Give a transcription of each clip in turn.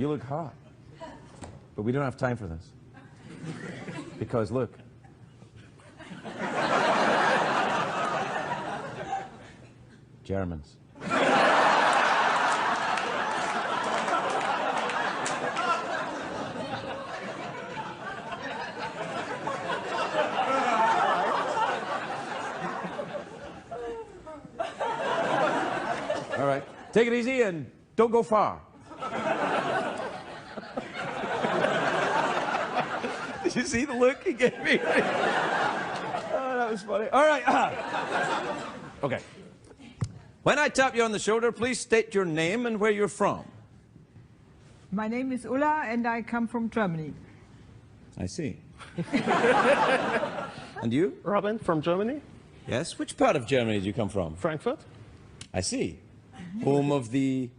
You look hot. But we don't have time for this. Because look. Germans. All right. Take it easy and don't go far. Did you see the look he gave me? Oh, that was funny. All right. Okay. When I tap you on the shoulder, please state your name and where you're from. My name is Ulla and I come from Germany. I see. And you? Robin from Germany. Yes. Which part of Germany do you come from? Frankfurt. I see. Home of the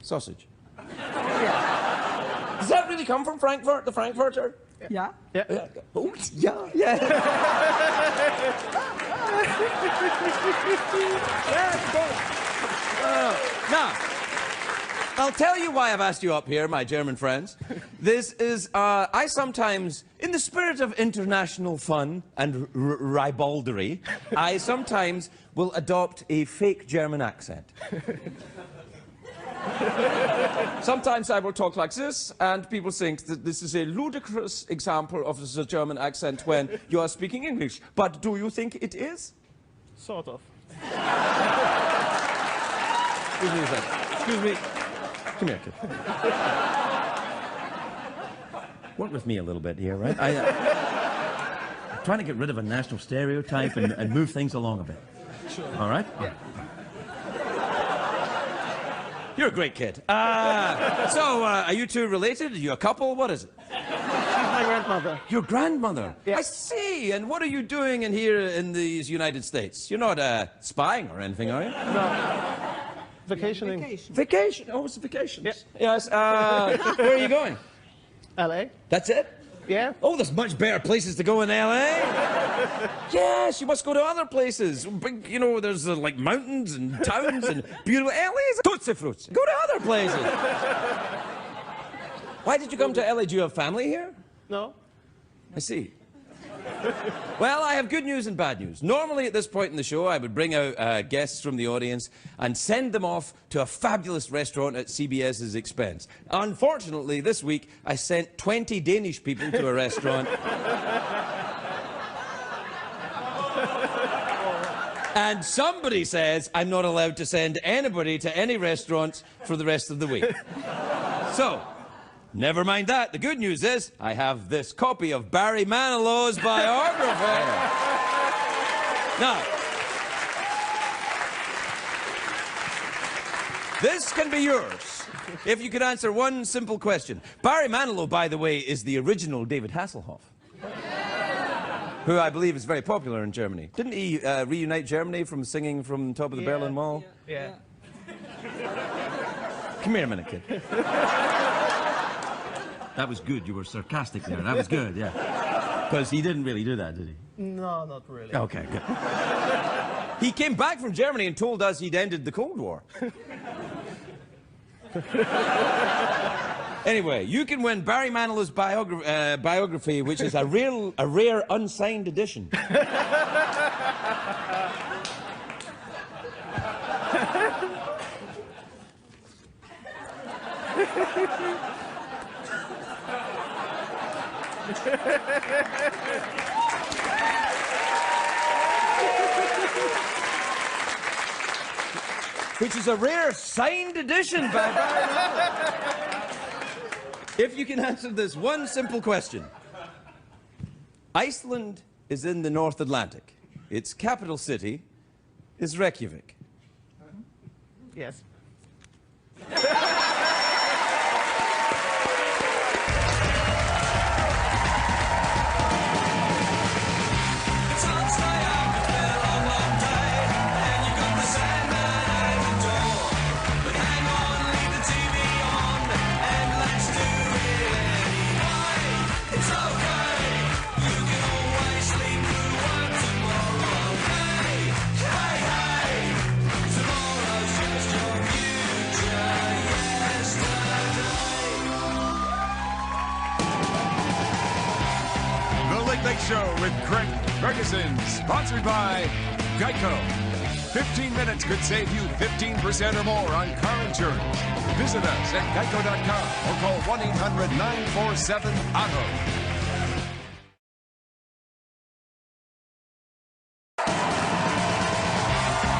sausage. Yeah. Does that really come from Frankfurt, the Frankfurter? Yeah. Yeah. Oh, yeah, yeah. Now, I'll tell you why I've asked you up here, my German friends. This is, I sometimes, in the spirit of international fun and ribaldry, I sometimes will adopt a fake German accent. Sometimes I will talk like this, and people think that this is a ludicrous example of the German accent when you are speaking English. But do you think it is? Sort of. Excuse me a second. Excuse me. Come here, kid. Work with me a little bit here, right? I'm trying to get rid of a national stereotype and move things along a bit. Sure. All right? Yeah. You're a great kid. Are you two related? Are you a couple? What is it? She's my grandmother. Your grandmother? Yeah. I see. And what are you doing in here in these United States? You're not spying or anything, are you? No. Vacationing. Vacation. Oh, it's vacations. Yeah. Yes. Where are you going? LA. That's it? Yeah. Oh, there's much better places to go in LA. Yes, you must go to other places. Big, you know, there's like mountains and towns and beautiful LA's. Tootsie fruits. Go to other places. Why did you come to LA? Do you have family here? No. I see. Well, I have good news and bad news. Normally at this point in the show, I would bring out guests from the audience and send them off to a fabulous restaurant at CBS's expense. Unfortunately, this week, I sent 20 Danish people to a restaurant. And somebody says I'm not allowed to send anybody to any restaurants for the rest of the week. So, never mind that. The good news is I have this copy of Barry Manilow's biography. Now, this can be yours if you could answer one simple question. Barry Manilow, by the way, is the original David Hasselhoff, who I believe is very popular in Germany. Didn't he reunite Germany from singing from top of the Berlin Wall? Yeah. Come here a minute, kid. That was good. You were sarcastic there. That was good, yeah. Because he didn't really do that, did he? No, not really. Okay, good. He came back from Germany and told us he'd ended the Cold War. Anyway, you can win Barry Manilow's biography, which is a rare unsigned edition. Which is a rare signed edition by Barry Manilow. If you can answer this one simple question. Iceland is in the North Atlantic. Its capital city is Reykjavik. Yes. Show with Craig Ferguson, sponsored by Geico. 15 minutes could save you 15% or more on car insurance. Visit us at geico.com or call 1-800-947-AUTO.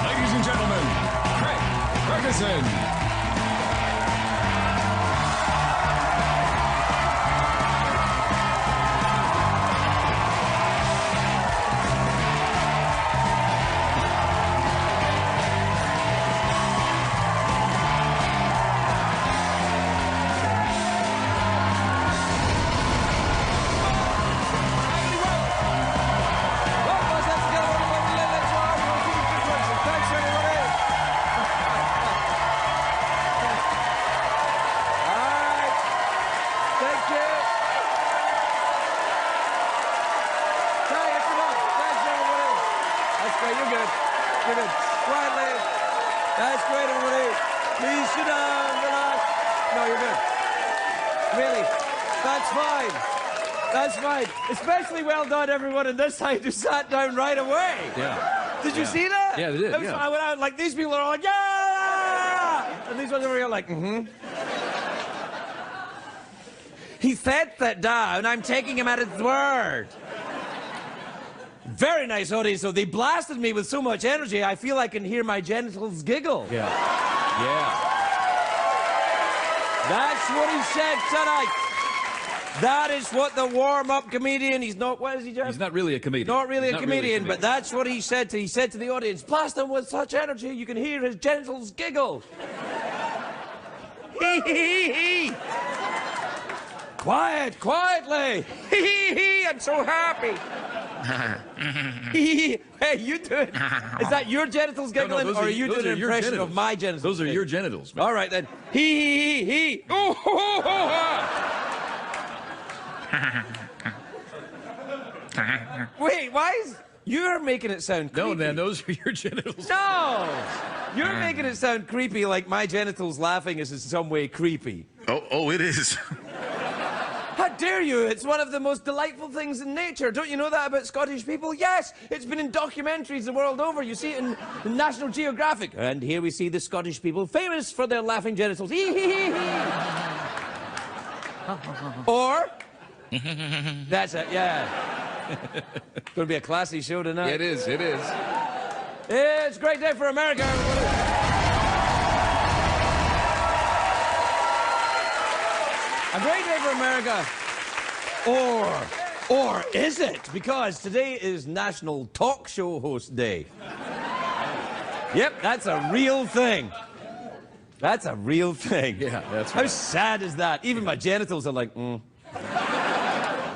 Ladies and gentlemen, Craig Ferguson. That's great, everybody. Please sit down, relax. No, you're good. Really, that's fine. That's fine. Especially well done, everyone on this side who sat down right away. Yeah. Did you see that? Yeah, they did. That was, I went out, like, these people are all like, yeah! And these ones over here like, He sat that down. I'm taking him at his word. Very nice audience, so they blasted me with so much energy, I feel I can hear my genitals giggle. Yeah. Yeah. That's what he said tonight. That is what the warm-up comedian, he's not, what is he, Jeff? He's not really a comedian. Not really a comedian, but that's what he said to the audience. Blast him with such energy, you can hear his genitals giggle. Hee hee hee. Quiet, quietly. Hee hee hee, I'm so happy. Hey, you do it. Is that your genitals giggling, or are you doing an impression of my genitals? Those are your genitals, man. All right, then. Hee, hee, hee, hee. Oh, ho, ho, ho. Wait, why is... You're making it sound creepy. No, man, those are your genitals. No! You're making it sound creepy, like my genitals laughing is in some way creepy. Oh, it is. How dare you? It's one of the most delightful things in nature. Don't you know that about Scottish people? Yes, it's been in documentaries the world over. You see it in National Geographic. And here we see the Scottish people, famous for their laughing genitals. Or... That's it, yeah. Gonna be a classy show tonight. It is, it is. It's a great day for America, everybody. A great day for America. Or is it? Because today is National Talk Show Host Day. Yep, that's a real thing. That's a real thing. Yeah, that's right. How sad is that? Even my genitals are like,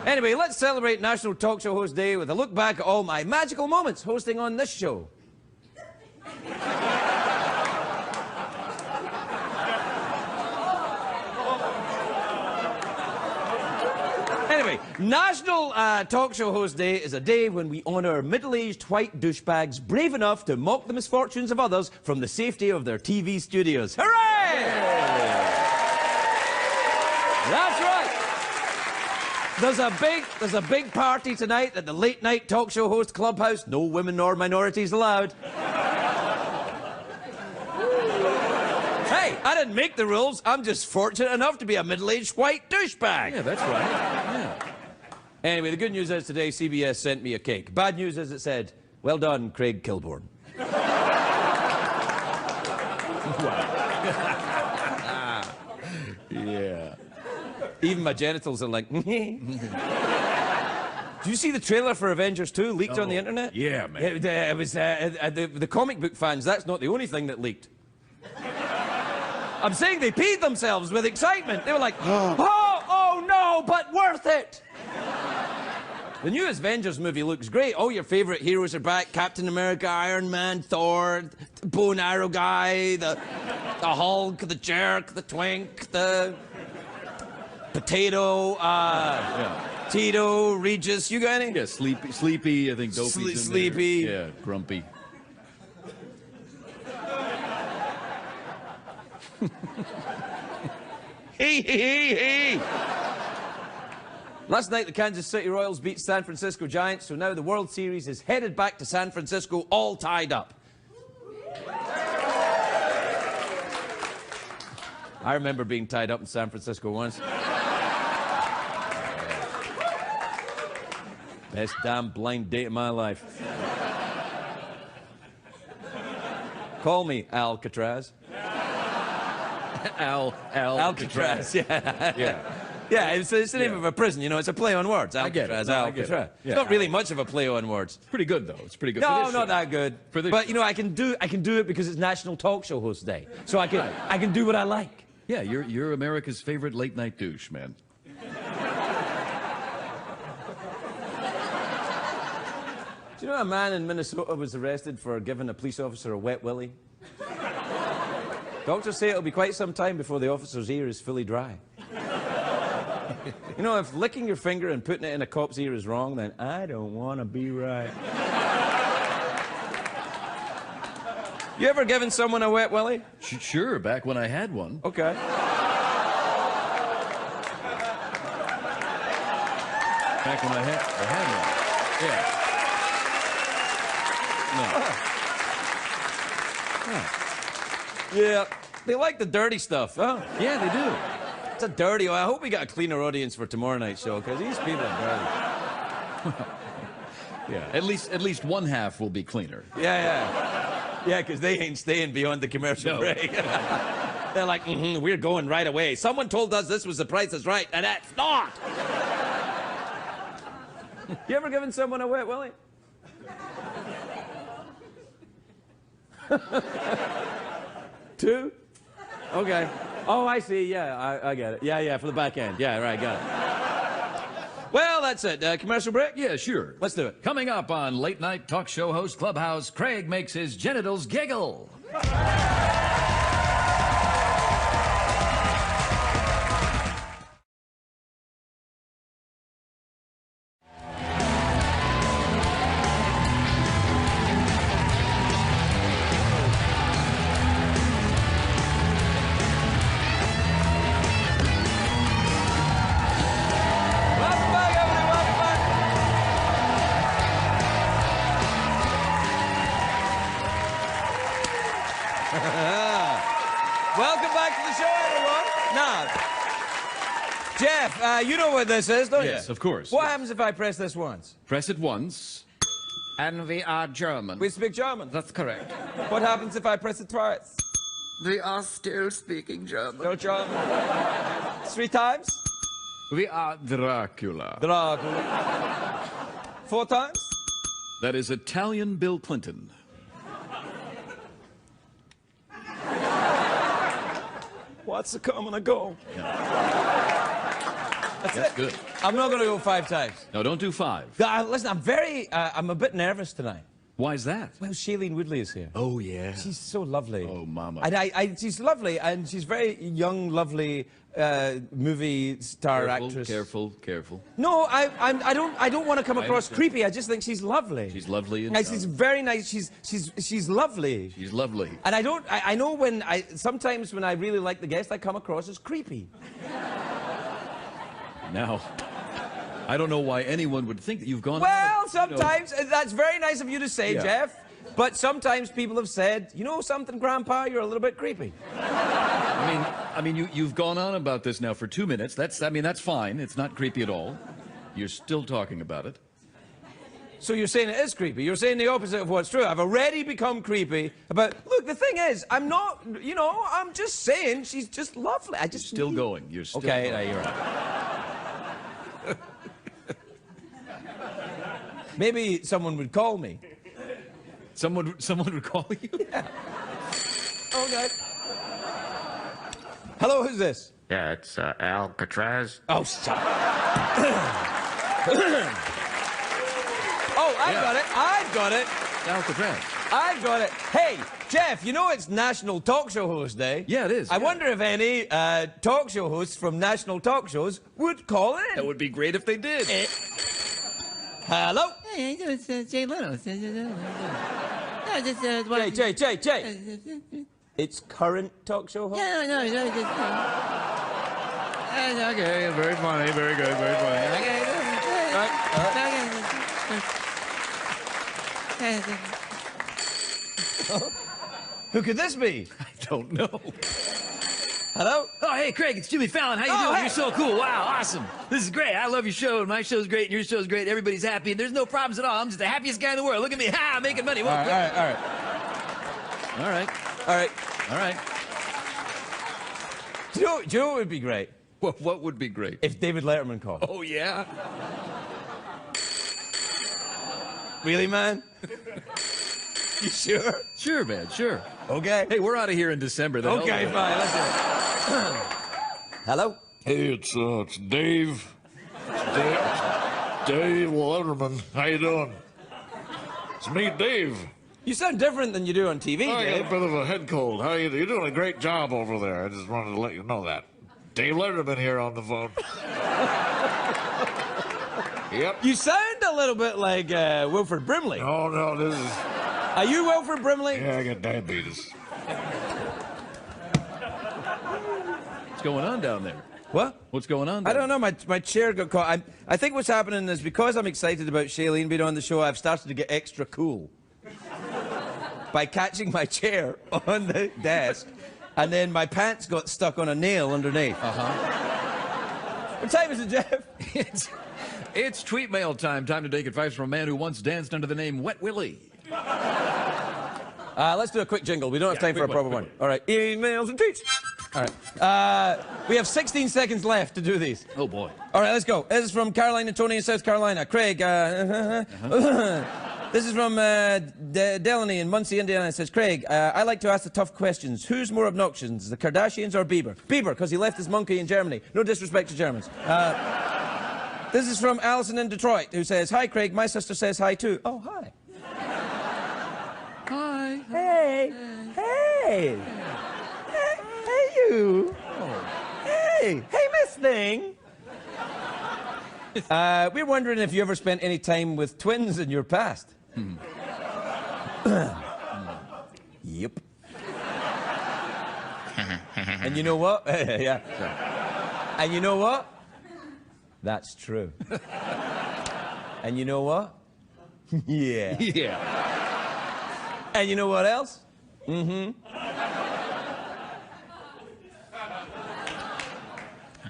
Anyway, let's celebrate National Talk Show Host Day with a look back at all my magical moments hosting on this show. Anyway, National Talk Show Host Day is a day when we honour middle-aged white douchebags brave enough to mock the misfortunes of others from the safety of their TV studios. Hooray! That's right. There's a big party tonight at the late-night talk show host clubhouse. No women nor minorities allowed. Hey, I didn't make the rules. I'm just fortunate enough to be a middle-aged white douchebag. Yeah, that's right. Yeah. Anyway, the good news is today CBS sent me a cake. Bad news is it said, well done, Craig Kilborn. Yeah. Even my genitals are like, Do you see the trailer for Avengers 2 leaked on the internet? Yeah, man. It was the comic book fans, that's not the only thing that leaked. I'm saying they peed themselves with excitement. They were like, oh no, but worth it. The new Avengers movie looks great. All your favourite heroes are back. Captain America, Iron Man, Thor, the bow and arrow guy, the Hulk, the Jerk, the Twink, the Potato, Tito, Regis. You got any? Yeah, Sleepy, I think Dopey's in there. Sleepy. Yeah, Grumpy. Hey. Last night, the Kansas City Royals beat San Francisco Giants, so now the World Series is headed back to San Francisco, all tied up. I remember being tied up in San Francisco once. Best damn blind date of my life. Call me Alcatraz. Alcatraz. Yeah. Yeah. Yeah, it's the name of a prison, you know, it's a play on words. I get it. Alcatraz, No, I get it. Alcatraz. Yeah. It's not really much of a play on words. Pretty good, though. It's pretty good. No, For this not show. that good. For this But, show. you know, I can do it because it's National Talk Show Host Day. So I can do what I like. Yeah, you're America's favorite late-night douche, man. Do you know a man in Minnesota was arrested for giving a police officer a wet willy? Doctors say it'll be quite some time before the officer's ear is fully dry. You know, if licking your finger and putting it in a cop's ear is wrong, then I don't want to be right. You ever given someone a wet willy? Sure, back when I had one. Okay. Back when I had one. Yeah. Yeah, they like the dirty stuff, huh? Yeah, they do. It's a dirty one. I hope we got a cleaner audience for tomorrow night's show, because these people are dirty. Yeah, at least one half will be cleaner. Yeah, because they ain't staying beyond the commercial No. break. They're like, we're going right away. Someone told us this was The Price is Right, and that's not. You ever given someone a wet willy? Two? Okay. Oh, I see. Yeah, I get it. Yeah, for the back end. Yeah, right, got it. Well, that's it. Commercial break? Yeah, sure. Let's do it. Coming up on Late Night Talk Show Host Clubhouse, Craig makes his genitals giggle. Welcome back, everybody. Welcome back. Welcome back to the show, everyone. Now, Jeff, you know what this is, don't you? Yes, of course. What happens if I press this once? Press it once. And we are German. We speak German. That's correct. What happens if I press it twice? We are still speaking German. No German. 3 times? We are Dracula. Dracula. 4 times? That is Italian Bill Clinton. What's a come and a go? That's That's it. good. I'm not going to go 5 times. No, don't do 5. Listen, I'm a bit nervous tonight. Why is that? Well, Shailene Woodley is here. Oh, yeah. She's so lovely. Oh, mama. And she's lovely, and she's very young, lovely movie star actress. Careful. No, I don't want to come across understand. creepy. I just think she's lovely. She's lovely and And she's very nice. She's lovely. she's lovely. And I know when sometimes when I really like the guest, I come across as creepy. Now, I don't know why anyone would think that you've gone. Well, sometimes that's very nice of you to say, Yeah. Jeff. But sometimes people have said, you know something, Grandpa, you're a little bit creepy. I mean, you've gone on about this now for 2 minutes. That's fine. It's not creepy at all. You're still talking about it. So you're saying it is creepy. You're saying the opposite of what's true. I've already become creepy about... Look, the thing is, I'm not... You know, I'm just saying she's just lovely. I just... Still going. You're still Okay, going. you're right. Maybe someone would call me. Someone would call you? Okay. Hello, who's this? Yeah, it's Alcatraz. Oh, stop. Oh, I've got it. Alcatraz. I've got it. Hey, Jeff, you know it's National Talk Show Host Day. Yeah, it is. I yeah. wonder if any talk show hosts from National Talk Shows would call in. That would be great if they did. Hello? Hey, it's Jay Leno. Jay. It's current talk show host. No. Okay, very funny, very good, very funny. Who could this be? I don't know. Hello? Oh, hey, Craig, it's Jimmy Fallon. How you Oh, doing? hey. You're so cool. Wow, awesome. This is great. I love your show, and my show's great, and your show's great. Everybody's happy, and there's no problems at all. I'm just the happiest guy in the world. Look at me. Ha, I'm making money. Whoa, All right, quick. all right, All right, all right. all right. Do you know what would be great? What would be great? If David Letterman called. Oh, yeah? Really, man? You sure? Sure, man, sure. Okay. Hey, we're out of here in December. The hell Okay, with it. fine. Let's do it. Hello? Hey, it's Dave. Dave Letterman. How you doing? It's me, Dave. You sound different than you do on TV, I got a Dave. bit of a head cold. How you? You're doing a great job over there. I just wanted to let you know that. Dave Letterman here on the phone. Yep. You sound a little bit like Wilford Brimley. Oh no, this is. Are you Wilford Brimley? Yeah, I got diabetes. What's going on down there? What? What's going on I down don't know. My chair got caught. I think what's happening is because I'm excited about Shailene being on the show, I've started to get extra cool by catching my chair on the desk, and then my pants got stuck on a nail underneath. What time is it, Jeff? It's tweet mail time. Time to take advice from a man who once danced under the name Wet Willie. Let's do a quick jingle. We don't have time for a quick proper one, one. All right. Emails and tweets. All right. We have 16 seconds left to do these. Oh, boy. All right, let's go. This is from Caroline and Tony in South Carolina. Craig, this is from Delaney in Muncie, Indiana. It says, Craig, I like to ask the tough questions. Who's more obnoxious, the Kardashians or Bieber? Bieber, because he left his monkey in Germany. No disrespect to Germans. This is from Alison in Detroit, who says, hi, Craig. My sister says hi, too. Oh, hi. Hi. Hey. Hey. Hey, you. Hey. Hey, Miss Thing. We're wondering if you ever spent any time with twins in your past. Yep. And you know what? Yeah. And you know what? That's true. And you know what? Yeah. Yeah. And you know what else?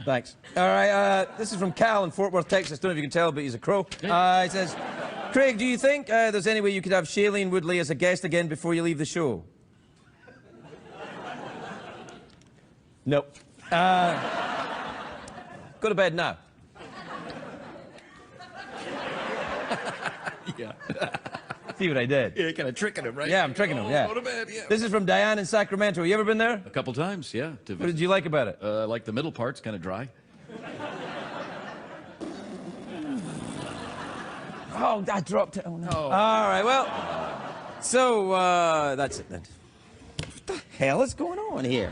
Thanks. All right, this is from Cal in Fort Worth, Texas. Don't know if you can tell, but he's a crow. He says, Craig, do you think there's any way you could have Shailene Woodley as a guest again before you leave the show? Nope. Go to bed now. Yeah. See what I did? Yeah, kind of tricking him, right? Yeah, I'm tricking him, yeah. Go to bed, yeah. This is from Diane in Sacramento. You ever been there? A couple times, yeah. What did you like about it? Like the middle part's kind of dry. Oh, I dropped it. Oh, no. All right, well, so that's it then. What the hell is going on here?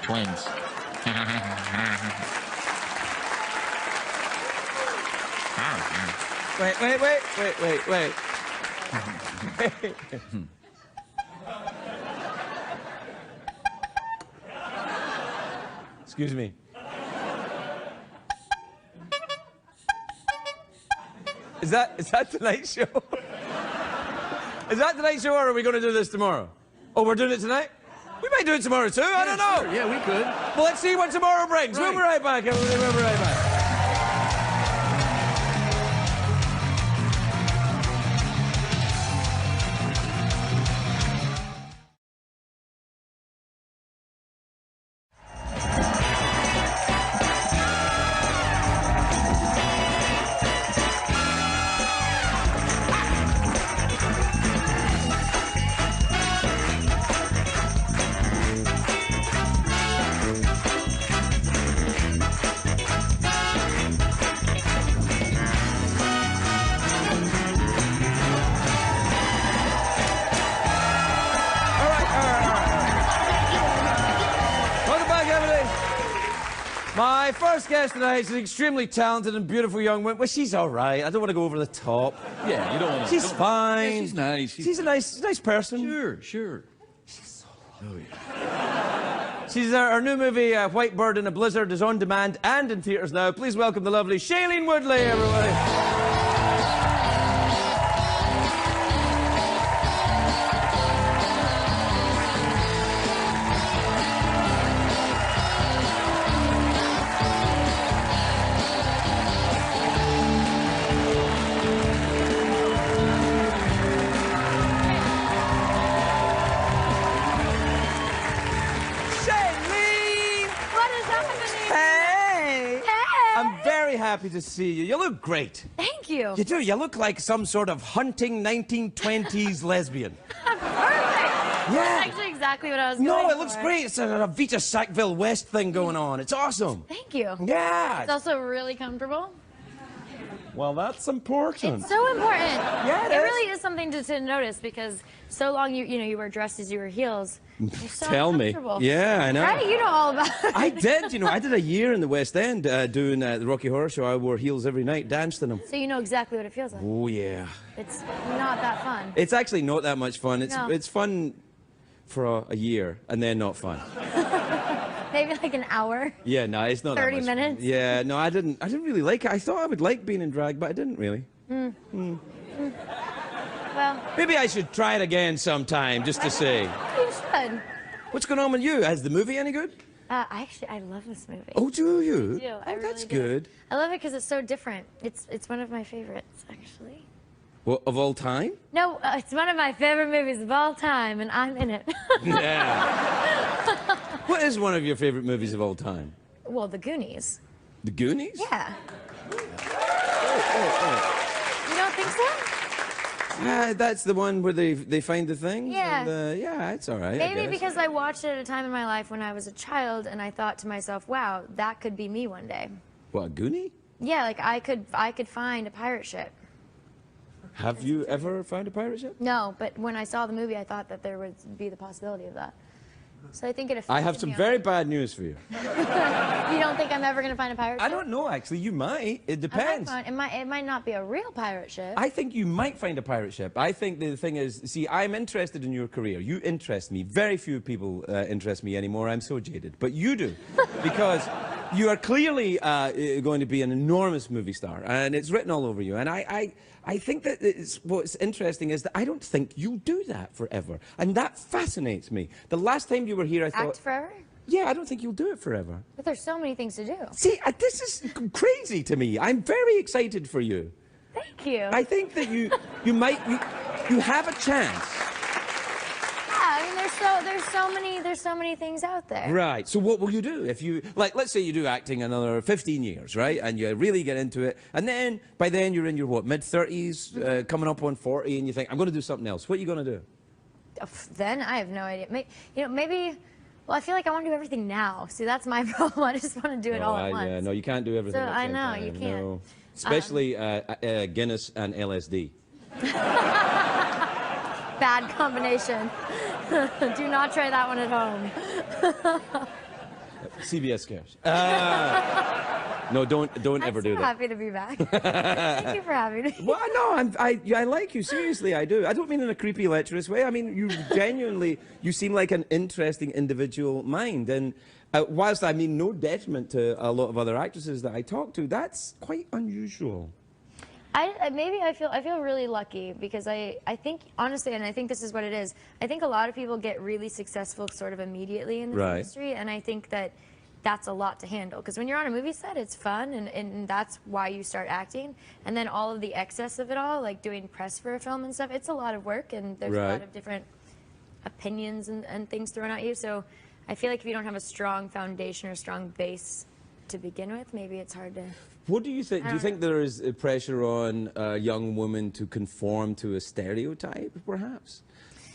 Twins. Wait. Excuse me. Is that tonight's show? Is that tonight's show, or are we going to do this tomorrow? Oh, we're doing it tonight? We might do it tomorrow too. I don't know. Sure, yeah, we could. Well, let's see what tomorrow brings. We'll be right back, everybody. We'll be right back. My first guest tonight is an extremely talented and beautiful young woman. Well, she's all right. I don't want to go over the top. Yeah, you don't want to. She's fine. Yeah, she's nice. She's a nice person. Sure. She's so Oh, yeah. She's our new movie, White Bird in a Blizzard, is on demand and in theaters now. Please welcome the lovely Shailene Woodley, everybody. I'm very happy to see you. You look great. Thank you. You do. You look like some sort of hunting 1920s lesbian. Perfect. Yeah. That's actually exactly what I was going No, for. it looks great. It's a Vita Sackville West thing going on. It's awesome. Thank you. Yeah. It's also really comfortable. Well, that's important. It's so important. Yeah, it really is something to notice because so long you were dressed as you were heels. You're so Tell me. uncomfortable. Yeah, I know. Right? You know all about it. I did. You know, I did a year in the West End doing the Rocky Horror Show. I wore heels every night, danced in them. So you know exactly what it feels like. Oh, yeah. It's not that fun. It's actually not that much fun. No. It's fun for a year and then not fun. Maybe like an hour. Yeah, no, it's not 30 that much minutes? fun. Yeah, no, I didn't really like it. I thought I would like being in drag, but I didn't really. Well, Maybe I should try it again sometime just to see. you should. What's going on with you? Is the movie any good? I love this movie. Oh, do you? I do. I Oh, really that's do. good. I love it because it's so different. It's one of my favorites, actually. Well, of all time? No, it's one of my favorite movies of all time, and I'm in it. Yeah. What is one of your favorite movies of all time? Well, The Goonies. The Goonies? Yeah. Oh. You don't think so? That's the one where they find the things? Yeah. And, yeah, it's all right. I Maybe guess. because I watched it at a time in my life when I was a child, and I thought to myself, wow, that could be me one day. What, a Goonie? Yeah, like I could find a pirate ship. Have you ever found a pirate ship? No, but when I saw the movie, I thought that there would be the possibility of that. So I think it affected I have some very bad news for you. You don't think I'm ever going to find a pirate ship? I don't know, actually. You might. It depends. It might not be a real pirate ship. I think you might find a pirate ship. I think the thing is, see, I'm interested in your career. You interest me. Very few people interest me anymore. I'm so jaded. But you do. Because you are clearly going to be an enormous movie star. And it's written all over you. And I think that what's interesting is that I don't think you'll do that forever. And that fascinates me. The last time you were here, I thought... Act forever? Yeah, I don't think you'll do it forever. But there's so many things to do. See, this is crazy to me. I'm very excited for you. Thank you. I think that you have a chance. Yeah, I mean, there's so many things out there. Right. So what will you do if you, like, let's say you do acting another 15 years, right? And you really get into it. And then, by then, you're in your, what, mid-30s, coming up on 40, and you think, I'm going to do something else. What are you going to do? Then I have no idea. Maybe. Well, I feel like I want to do everything now. See, that's my problem. I just want to do it all at once. Yeah, no, you can't do everything So at the same I know, time. you can't. No. Especially Guinness and LSD. Bad combination. Do not try that one at home. CBS scares. No, don't ever do I'm so that. happy to be back. Thank you for having me. Well, no, I like you. Seriously, I do. I don't mean in a creepy, lecherous way. I mean, you genuinely, you seem like an interesting individual mind. And whilst I mean no detriment to a lot of other actresses that I talk to, that's quite unusual. Maybe I feel really lucky because I think, honestly, and I think this is what it is, I think a lot of people get really successful sort of immediately in this industry, and I think that that's a lot to handle. Because when you're on a movie set, it's fun, and that's why you start acting. And then all of the excess of it all, like doing press for a film and stuff, it's a lot of work, and there's a lot of different opinions and things thrown at you. So I feel like if you don't have a strong foundation or a strong base to begin with, maybe it's hard to... What do you think? Do you think there is a pressure on a young woman to conform to a stereotype, perhaps?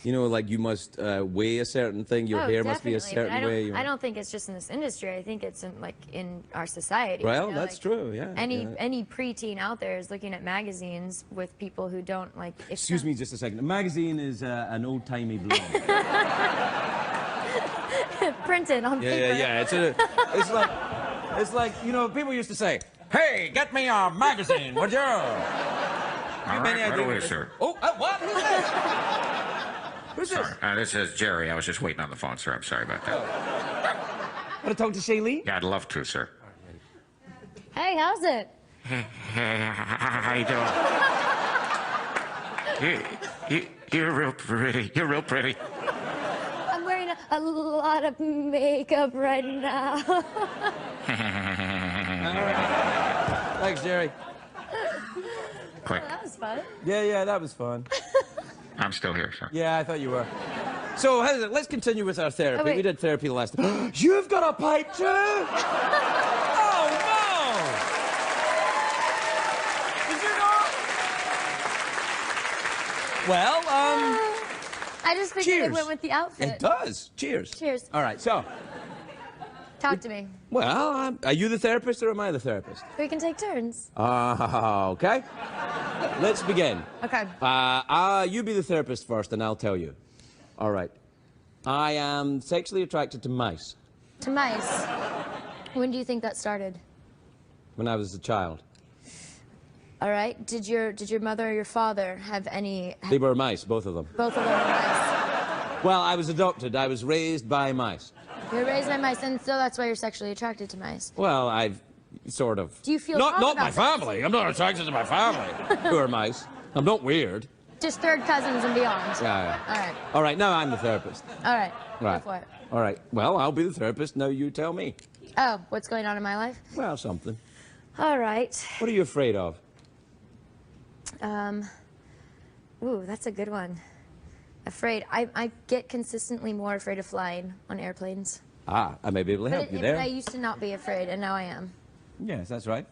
You know, like you must weigh a certain thing, your hair must be a certain way. I don't think it's just in this industry. I think it's in our society. Well, you know? that's true, yeah. Any preteen out there is looking at magazines with people who don't like... Excuse me just a second. A magazine is an old-timey blog. Printed on paper. Yeah. It's like, you know, people used to say, hey, get me a magazine, would you? All right, right away, sir. Oh, what? Who's this? Who's this? This is Jerry. I was just waiting on the phone, sir. I'm sorry about that. Want to talk to Shailene? Yeah, I'd love to, sir. Hey, how's it? Hey, how you doing? You're real pretty. You're real pretty. I'm wearing a lot of makeup right now. Thanks, Jerry. Quick. That was fun. Yeah, that was fun. I'm still here, sir. Yeah, I thought you were. So, how's it? Let's continue with our therapy. Oh, wait. We did therapy last time. You've got a pipe too? Oh, no! Did you know? Well, I just figured cheers. it went with the outfit. It does. Cheers. Cheers. All right, so, Talk to me. well, are you the therapist or am I the therapist? We can take turns. Okay. Let's begin. Okay. You be the therapist first, and I'll tell you. All right. I am sexually attracted to mice. To mice. When do you think that started? When I was a child. All right. Did your mother or your father have any? They were mice, both of them. Both of them were mice. Well, I was adopted. I was raised by mice. You were raised by mice, and so that's why you're sexually attracted to mice. Well, I've sort of. Do you feel not wrong my about that? family? I'm not attracted to my family. Who are mice? I'm not weird. Just third cousins and beyond. Yeah. All right. All right. Now I'm the therapist. All right. Right. Go for it. All right. Well, I'll be the therapist. Now you tell me. Oh, what's going on in my life? Well, something. All right. What are you afraid of? Ooh, that's a good one. Afraid. I get consistently more afraid of flying on airplanes. I may be able to help you there. I used to not be afraid, and now I am. Yes, that's right.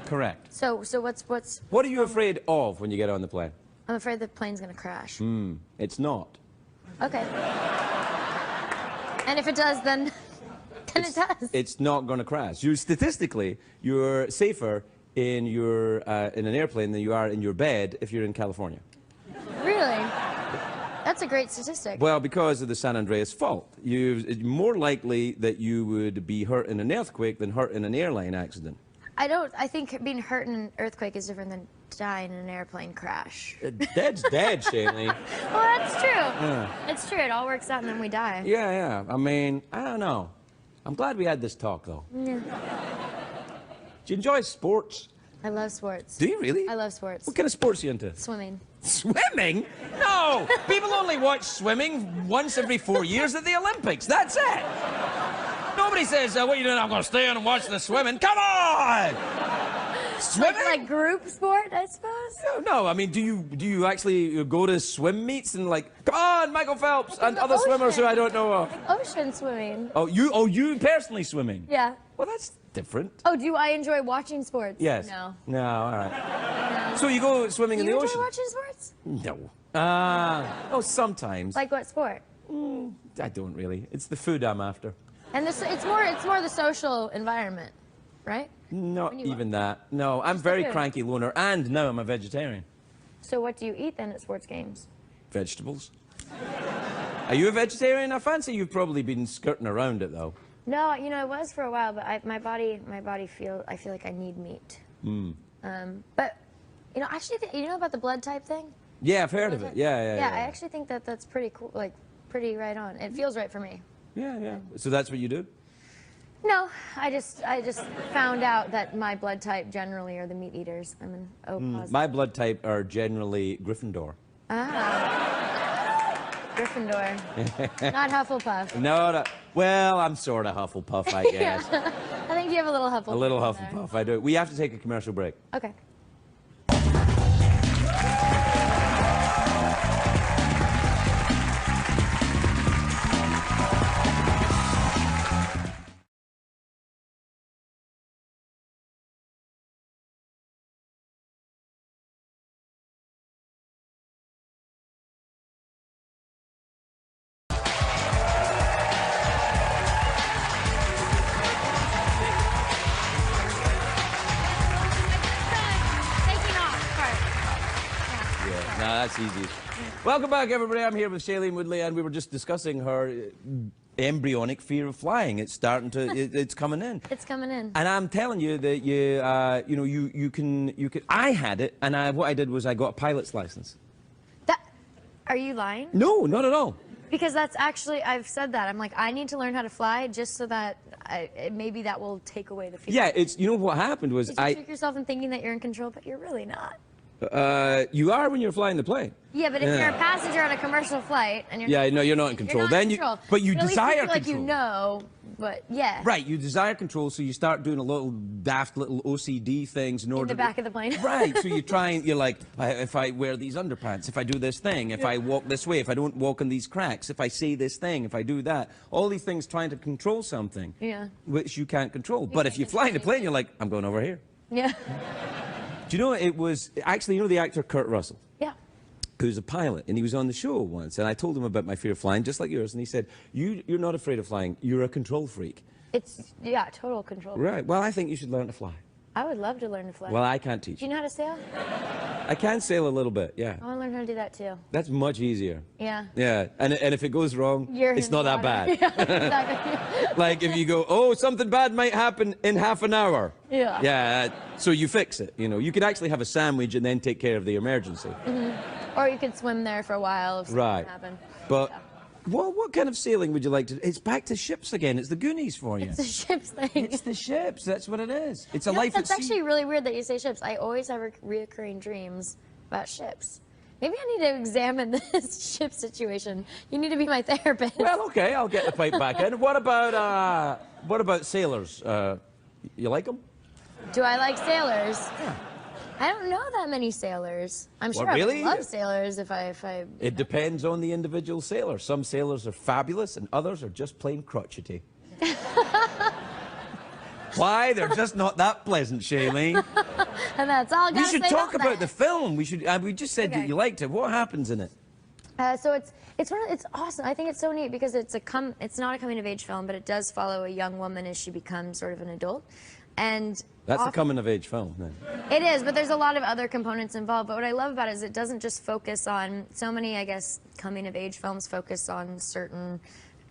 Correct. So what's? What are you afraid of when you get on the plane? I'm afraid the plane's gonna crash. It's not. Okay. And if it does, then it does. It's not going to crash. Statistically, you're safer in an airplane than you are in your bed if you're in California. Really? That's a great statistic. Well, because of the San Andreas fault. It's more likely that you would be hurt in an earthquake than hurt in an airline accident. I think being hurt in an earthquake is different than dying in an airplane crash. Dead's dead, Shailene. Well, that's true. Yeah. It's true. It all works out and then we die. Yeah. I mean, I don't know. I'm glad we had this talk, though. Yeah. Do you enjoy sports? I love sports. Do you really? I love sports. What kind of sports are you into? Swimming. Swimming? No! People only watch swimming once every 4 years at the Olympics. That's it. Nobody says, what are you doing? I'm going to stay in and watch the swimming. Come on! Swimming? Like group sport, I suppose? No, I mean, do you actually go to swim meets and like, come on, Michael Phelps and other swimmers who I don't know of? Ocean swimming. Oh, you personally swimming? Yeah. Well, that's different. Oh, do I enjoy watching sports? Yes. No. No, all right. No. So you go swimming in the ocean? Do you enjoy watching sports? No. Oh, sometimes. Like what sport? I don't really. It's the food I'm after. And it's more the social environment, right? Not even that. No, I'm very cranky loner, and now I'm a vegetarian. So what do you eat then at sports games? Vegetables. Are you a vegetarian? I fancy you've probably been skirting around it, though. No, I was for a while, but I feel like I need meat. But actually, you know about the blood type thing? Yeah, I've heard of it. Yeah. I actually think that's pretty cool, like pretty right on. It feels right for me. Yeah. So that's what you do? No, I just found out that my blood type generally are the meat eaters. I'm an O positive. My blood type are generally Gryffindor. Gryffindor. Not Hufflepuff. No, well, I'm sort of Hufflepuff, I guess. I think you have a little Hufflepuff. A little Hufflepuff, I do. We have to take a commercial break. Okay. That's easy. Welcome back, everybody. I'm here with Shailene Woodley, and we were just discussing her embryonic fear of flying. It's starting to, it's coming in. It's coming in. And I'm telling you that you can. I had it, and what I did was I got a pilot's license. Are you lying? No, not at all. Because that's actually, I've said that. I'm like, I need to learn how to fly just so that maybe that will take away the fear. Yeah, it's, you know what happened was You trick yourself in thinking that you're in control, but you're really not. you are when you're flying the plane. Yeah, but if you're a passenger on a commercial flight and you're no, you're not in control. You're not in control. But you at least desire feel like control. you know, but yeah. Right, you desire control, so you start doing a little daft little OCD things in order. In the back of the plane. Right, so you try and you're like, if I wear these underpants, if I do this thing, if I walk this way, if I don't walk in these cracks, if I say this thing, if I do that, all these things trying to control something. Yeah. Which you can't control. But if you fly in a plane, you're like, I'm going over here. Yeah. Do you know it was actually, you know the actor Kurt Russell? Yeah. Who's a pilot, and he was on the show once, and I told him about my fear of flying, just like yours, and he said, you're not afraid of flying, you're a control freak. It's, yeah, total control. Right, well, I think you should learn to fly. I would love to learn to fly. Well, I can't teach Do you know how to sail? I can sail a little bit, yeah. I want to learn how to do that too. That's much easier. Yeah. Yeah, and if it goes wrong, You're it's in not the that water. bad. Yeah, exactly. Like if you go, oh, something bad might happen in half an hour. Yeah. Yeah, so you fix it, you know. You could actually have a sandwich and then take care of the emergency. Or you could swim there for a while if something Right. happened. But Yeah. what kind of sailing would you like to? It's back to ships again. It's the Goonies for you. It's the ships thing. It's the ships. That's what it is. It's a You know, life at that's sea. actually really weird that you say ships. I always have reoccurring dreams about ships. Maybe I need to examine this ship situation. You need to be my therapist. Well, okay, I'll get the fight back in. What about sailors? You like them? Do I like sailors? Yeah. I don't know that many sailors. I'm sure really? I would love sailors if I. It depends on the individual sailor. Some sailors are fabulous, and others are just plain crotchety. Why? They're just not that pleasant, Shailene. And that's all. We should talk about the film. We should. We just said that you liked it. What happens in it? So it's awesome. I think it's so neat because it's not a coming of age film, but it does follow a young woman as she becomes sort of an adult, and That's a coming of age film, then. it is. But there's a lot of other components involved. But what I love about it is it doesn't just focus on so many. I guess coming of age films focus on certain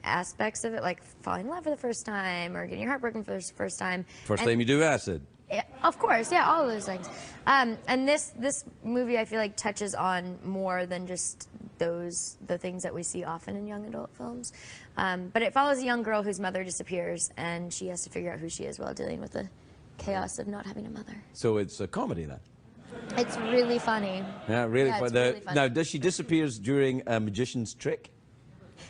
aspects of it, like falling in love for the first time or getting your heart broken for the first time. First time you do acid. Yeah, of course, yeah, all of those things. And this movie, I feel like, touches on more than just the things that we see often in young adult films. But it follows a young girl whose mother disappears, and she has to figure out who she is while dealing with the chaos of not having a mother. So it's a comedy, then? It's really funny. Yeah, really Yeah, funny. it's really funny. Now, does she disappears during a magician's trick?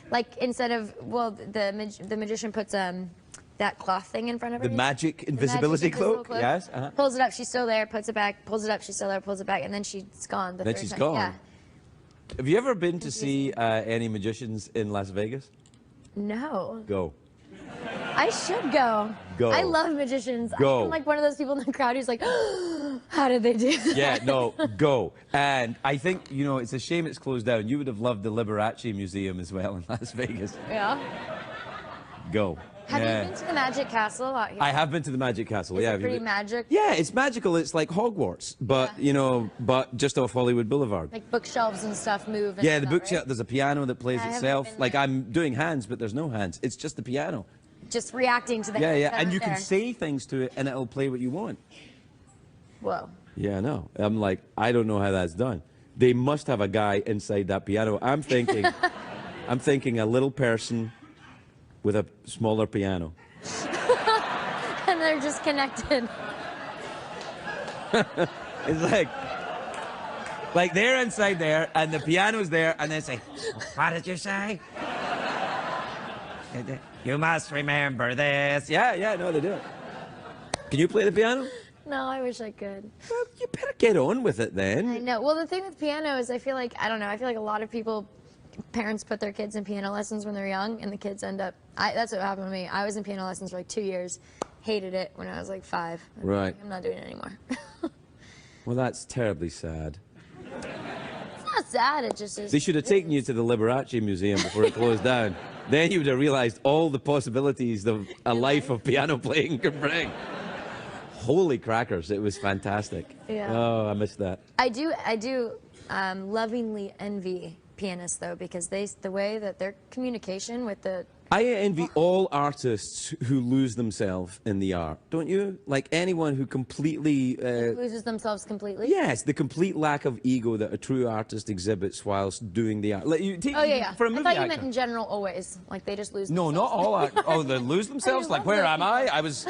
Like, instead of, well, the magician puts that cloth thing in front of her. The magic invisibility cloak? Yes. Pulls it up, she's still there, puts it back, pulls it up, she's still there, pulls it back, and then she's gone. Then she's time. gone. Yeah. Have you ever been to see any magicians in Las Vegas? No. Go. I should go. Go. I love magicians. Go. I'm like one of those people in the crowd who's like, how did they do that? Yeah, no, go. And I think, you know, it's a shame it's closed down. You would have loved the Liberace Museum as well in Las Vegas. Yeah. Go. Have you been to the Magic Castle out here? I have been to the Magic Castle. Is yeah. it pretty magic? Yeah, it's magical. It's like Hogwarts, but you know, but just off Hollywood Boulevard. Like bookshelves and stuff move. And Yeah, the stuff, bookshelf. right? There's a piano that plays I haven't itself. been Like there. I'm doing hands, but there's no hands. It's just the piano. Just reacting to the. Yeah, yeah, hands that and are you can there. say things to it, and it'll play what you want. Whoa. Yeah, I know. I'm like, I don't know how that's done. They must have a guy inside that piano. I'm thinking a little person with a smaller piano. And they're just connected. It's like they're inside there, and the piano's there, and they say, "What did you say? You must remember this." Yeah, yeah, no, they do it. Can you play the piano? No, I wish I could. Well, you better get on with it then. I know. Well, the thing with piano is I feel like, I don't know, I feel like a lot of people, parents put their kids in piano lessons when they're young, and the kids end up, that's what happened to me. I was in piano lessons for like 2 years, hated it when I was like 5. Right. I'm not doing it anymore. Well, that's terribly sad. It's not sad, it just is. They should have taken you to the Liberace Museum before it closed down. Then you would have realized all the possibilities that a life of piano playing could bring. Holy crackers, it was fantastic. Yeah. Oh, I missed that. I do lovingly envy pianists, though, because the way that their communication with the... I envy all artists who lose themselves in the art, don't you? Like anyone who completely... loses themselves completely? Yes, the complete lack of ego that a true artist exhibits whilst doing the art. Like Oh, yeah. For a movie I thought you actor. meant in general always. Like, they just lose No, themselves. not all actors. Oh, they lose themselves? Like, where am I? I was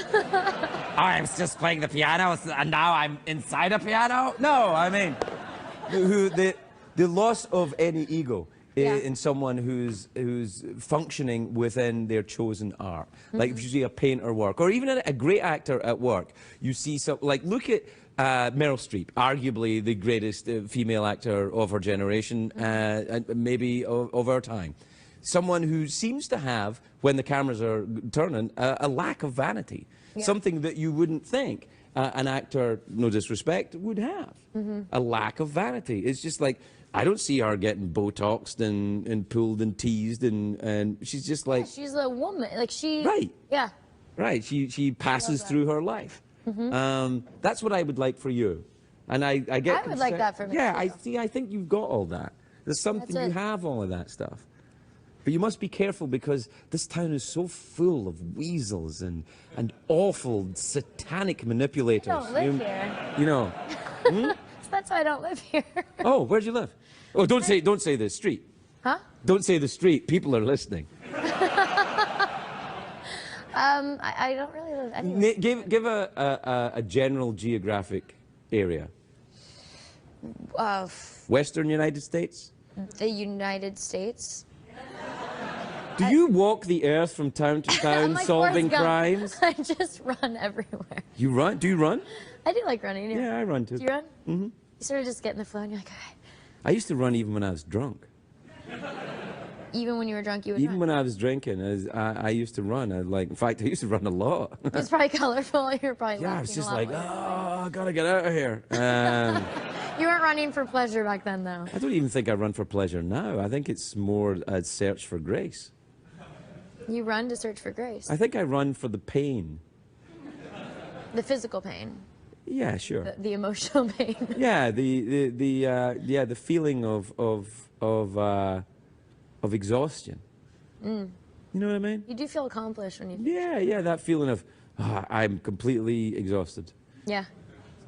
just playing the piano, and now I'm inside a piano? No, I mean, the loss of any ego in someone who's functioning within their chosen art. Like, if you see a painter work, or even a great actor at work, you see some, like, look at Meryl Streep, arguably the greatest female actor of her generation, and maybe of our time. Someone who seems to have, when the cameras are turning, a lack of vanity. Something that you wouldn't think an actor, no disrespect, would have. A lack of vanity. It's just like, I don't see her getting Botoxed and pulled and teased, and she's just like... Yeah, she's a woman. Like, she... Right. Yeah. Right. She passes through her life. That's what I would like for you. And I get... I would like that for me, Yeah, too. I think you've got all that. There's something, you have all of that stuff. But you must be careful, because this town is so full of weasels and awful satanic manipulators. I don't live here. You know. That's why I don't live here. Oh, where'd you live? Oh, don't say the street. Huh? Don't say the street. People are listening. I don't really live anywhere. Give a general geographic area. Western United States? The United States. Do you walk the earth from town to town like solving Forrest Gump. crimes? I just run everywhere. You run? Do you run? I do like running. Yeah, I run too. Do you run? Mm-hmm. You sort of just get in the flow and you're like, okay. I used to run even when I was drunk. Even when you were drunk, you would Even run? when I was drinking, I used to run. In fact, I used to run a lot. It's probably colorful. You're probably Yeah, I was laughing a just lot like, more. oh, I gotta get out of here. You weren't running for pleasure back then, though. I don't even think I run for pleasure now. I think it's more a search for grace. You run to search for grace. I think I run for the pain. The physical pain. Yeah, sure. The emotional pain. Yeah, the feeling of exhaustion. You know what I mean? You do feel accomplished when you... Yeah, that feeling of, I'm completely exhausted. Yeah.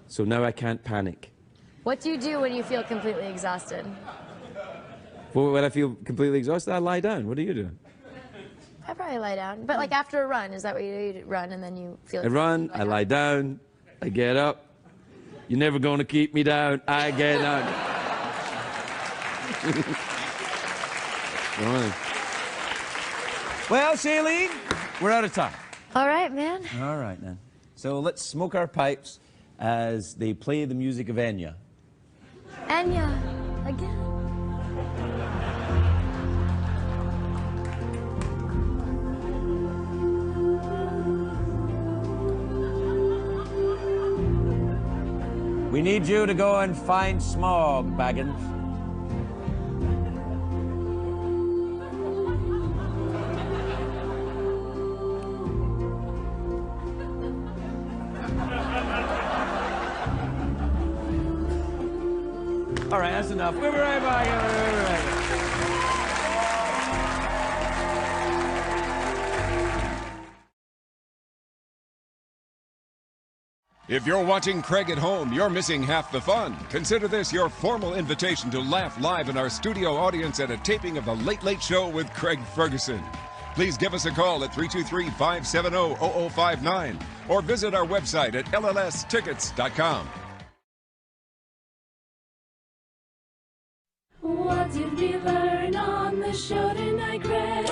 So now I can't panic. What do you do when you feel completely exhausted? Well, when I feel completely exhausted, I lie down. What do you do? I probably lie down. But like after a run, is that what you do? You run and then you feel... I run, I lie down, I get up. You're never going to keep me down. I get up. Well, Shailene, we're out of time. All right, man. All right, then. So let's smoke our pipes as they play the music of Enya. Enya, again. We need you to go and find Smog, Baggins. All right, that's enough. We'll be right back. We'll be right back. If you're watching Craig at home, you're missing half the fun. Consider this your formal invitation to laugh live in our studio audience at a taping of The Late Late Show with Craig Ferguson. Please give us a call at 323-570-0059 or visit our website at llstickets.com. What did we learn on the show tonight, Craig?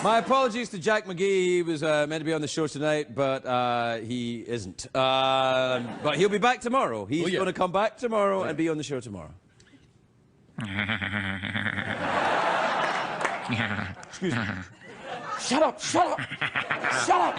My apologies to Jack McGee. He was meant to be on the show tonight, but he isn't. But he'll be back tomorrow. He's going to come back tomorrow and be on the show tomorrow. Excuse me. Shut up! Shut up! Shut up!